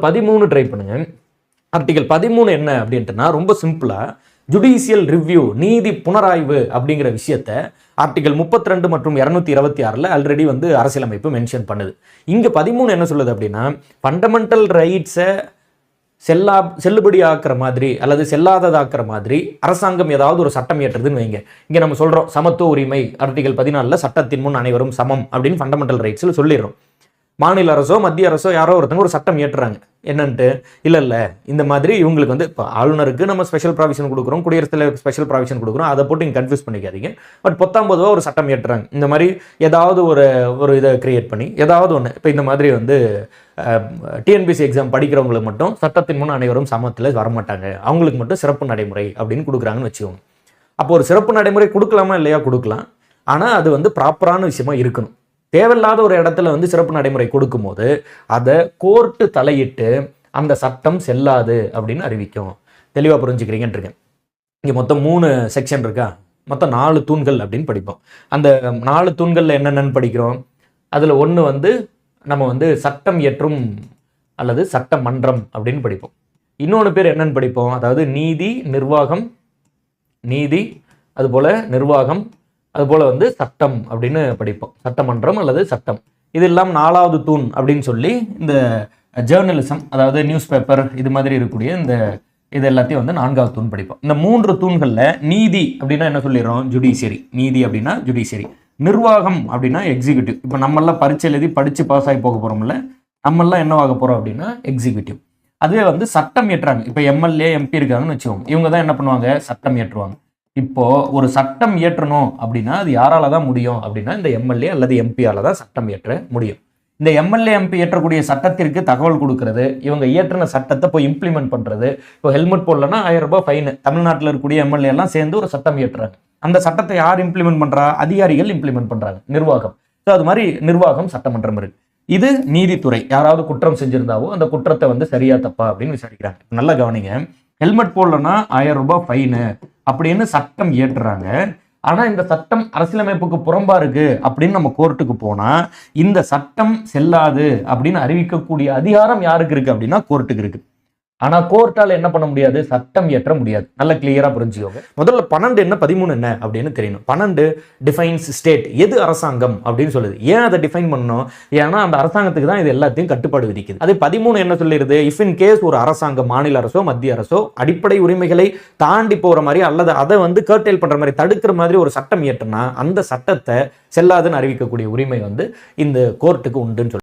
13 try பண்ணுங்க. Article 13 என்ன அப்படின்ட்டுனா ரொம்ப சிம்பிளா ஜுடிஷியல் ரிவ்யூ நீதி புனராய்வு அப்படிங்கிற விஷயத்த ஆர்டிகல் 32 மற்றும் 226ல ஆல்ரெடி வந்து அரசியலமைப்பு மென்ஷன் பண்ணுது. இங்க 13 என்ன சொல்லுது அப்படின்னா ஃபண்டமெண்டல் ரைட்ஸை செல்லுபடி ஆக்குற மாதிரி அல்லது செல்லாததாக்குற மாதிரி அரசாங்கம் ஏதாவது ஒரு சட்டம் ஏற்றுதுன்னு வைங்க. இங்க நம்ம சொல்றோம் சமத்துவ உரிமை ஆர்டிகல் 14ல சட்டத்தின் முன் அனைவரும் சமம் அப்படின்னு ஃபண்டமெண்டல் ரைட்ஸ்ல சொல்லிடுறோம். மாநில அரசோ மத்திய அரசோ யாரோ ஒருத்தங்க ஒரு சட்டம் ஏற்றுறாங்க. என்னன்ட்டு இல்லை இந்த மாதிரி இவங்களுக்கு வந்து இப்போ ஆளுநருக்கு நம்ம ஸ்பெஷல் ப்ராவிஷன் கொடுக்குறோம், குடியரசுத் தலைவருக்கு ஸ்பெஷல் ப்ராவிஷன் கொடுக்குறோம், அதை போட்டு இங்கே கன்ஃபியூஸ் பண்ணிக்காதீங்க. பட் 19 ஒரு சட்டம் ஏற்றுறாங்க. இந்த மாதிரி ஏதாவது ஒரு இதை கிரியேட் பண்ணி ஏதாவது ஒன்று இப்போ இந்த மாதிரி வந்து டிஎன்பிசி எக்ஸாம் படிக்கிறவங்களுக்கு மட்டும் சட்டத்தின் முன் அனைவரும் சமத்தில் வரமாட்டாங்க, அவங்களுக்கு மட்டும் சிறப்பு நடைமுறை அப்படின்னு கொடுக்குறாங்கன்னு வச்சுக்கோங்க. அப்போ ஒரு சிறப்பு நடைமுறை கொடுக்கலாமா இல்லையா? கொடுக்கலாம். ஆனால் அது வந்து ப்ராப்பரான விஷயமா இருக்கணும். தேவையில்லாத ஒரு இடத்துல வந்து சிறப்பு நடைமுறை கொடுக்கும் போது அதை கோர்ட்டு தலையிட்டு அந்த சட்டம் செல்லாது அப்படின்னு அறிவிக்கும். தெளிவாக புரிஞ்சுக்கிறீங்கன்னு இருக்கேன். இங்கே மொத்தம் 3 செக்ஷன் இருக்கா, மொத்தம் 4 தூண்கள் அப்படின்னு படிப்போம். அந்த 4 தூண்களில் என்னென்னு படிக்கிறோம். அதில் ஒன்று வந்து நம்ம வந்து சட்டம் இயற்றும் அல்லது சட்டமன்றம் அப்படின்னு படிப்போம். இன்னொன்று பேர் என்னன்னு படிப்போம், அதாவது நீதி நிர்வாகம், நீதி அதுபோல் நிர்வாகம் அதுபோல் வந்து சட்டம் அப்படின்னு படிப்போம். சட்டமன்றம் அல்லது சட்டம். இது இல்லாமல் 4வது தூண் அப்படின்னு சொல்லி இந்த ஜேர்னலிசம் அதாவது நியூஸ் பேப்பர் இது மாதிரி இருக்கக்கூடிய இந்த இது எல்லாத்தையும் வந்து 4வது தூண் படிப்போம். இந்த 3 தூண்களில் நீதி அப்படின்னா என்ன சொல்லிடுறோம், ஜுடிஷியரி. நீதி அப்படின்னா ஜுடிஷியரி. நிர்வாகம் அப்படின்னா எக்ஸிக்யூட்டிவ். இப்போ நம்மளாம் பரீட்சை எழுதி படித்து பாஸ் ஆகி போக போகிறோம்ல, நம்மளாம் என்னவாக போகிறோம் அப்படின்னா எக்ஸிக்யூட்டிவ். அதுவே வந்து சட்டம் ஏற்றுறாங்க. இப்போ எம்எல்ஏ எம்பி இருக்காங்கன்னு வச்சுக்கோங்க, இவங்க தான் என்ன பண்ணுவாங்க, சட்டம் ஏற்றுவாங்க. இப்போ ஒரு சட்டம் இயற்றணும் அப்படின்னா அது யாரால தான் முடியும் அப்படின்னா இந்த எம்எல்ஏ அல்லது எம்பியால தான் சட்டம் இயற்ற முடியும். இந்த எம்எல்ஏ எம்பி இயற்றக்கூடிய சட்டத்திற்கு தகவல் கொடுக்கறது, இவங்க இயற்றின சட்டத்தை போய் இம்ப்ளிமெண்ட் பண்றது. இப்போ ஹெல்மெட் போடலன்னா 1000 ரூபாய் ஃபைன். தமிழ்நாட்டில் இருக்கக்கூடிய எம்எல்ஏ எல்லாம் சேர்ந்து ஒரு சட்டம் இயற்றுறாங்க. அந்த சட்டத்தை யார் இம்ப்ளிமெண்ட் பண்றா, அதிகாரிகள் இம்ப்ளிமெண்ட் பண்றாங்க, நிர்வாகம். ஸோ அது மாதிரி நிர்வாகம் சட்டமன்றம் இருக்கு. இது நீதித்துறை. யாராவது குற்றம் செஞ்சிருந்தாவோ அந்த குற்றத்தை வந்து சரியா தப்பா அப்படின்னு விசாரிக்கிறாங்க. நல்லா கவனிங்க, ஹெல்மெட் போடலன்னா 1000 ரூபாய் ஃபைனு அப்படின்னு சட்டம் இயற்றுறாங்க. ஆனா இந்த சட்டம் அரசியலமைப்புக்கு புறம்பா இருக்கு அப்படின்னு நம்ம கோர்ட்டுக்கு போனா இந்த சட்டம் செல்லாது அப்படின்னு அறிவிக்கக்கூடிய அதிகாரம் யாருக்கு இருக்கு அப்படின்னா கோர்ட்டுக்கு இருக்கு. ஆனா கோர்ட்டால என்ன பண்ண முடியாது, சட்டம் இயற்ற முடியாது. நல்ல கிளியரா புரிஞ்சுக்கோங்க. முதல்ல 12 என்ன 13 என்ன அப்படின்னு தெரியணும். 12 டிஃபைன்ஸ் ஸ்டேட், எது அரசாங்கம் அப்படின்னு சொல்லுது. ஏன் அதை டிஃபைன் பண்ணணும், ஏன்னா அந்த அரசாங்கத்துக்கு தான் இது எல்லாத்தையும் கட்டுப்பாடு விதிக்குது. அது 13 என்ன சொல்லிடுது, இஃப் இன் கேஸ் ஒரு அரசாங்கம் மாநில அரசோ மத்திய அரசோ அடிப்படை உரிமைகளை தாண்டி போற மாதிரி அல்லது அதை வந்து கர்டெயில் பண்ற மாதிரி தடுக்கிற மாதிரி ஒரு சட்டம் இயற்றுனா அந்த சட்டத்தை செல்லாதுன்னு அறிவிக்கக்கூடிய உரிமை வந்து இந்த கோர்ட்டுக்கு உண்டுன்னு சொல்லி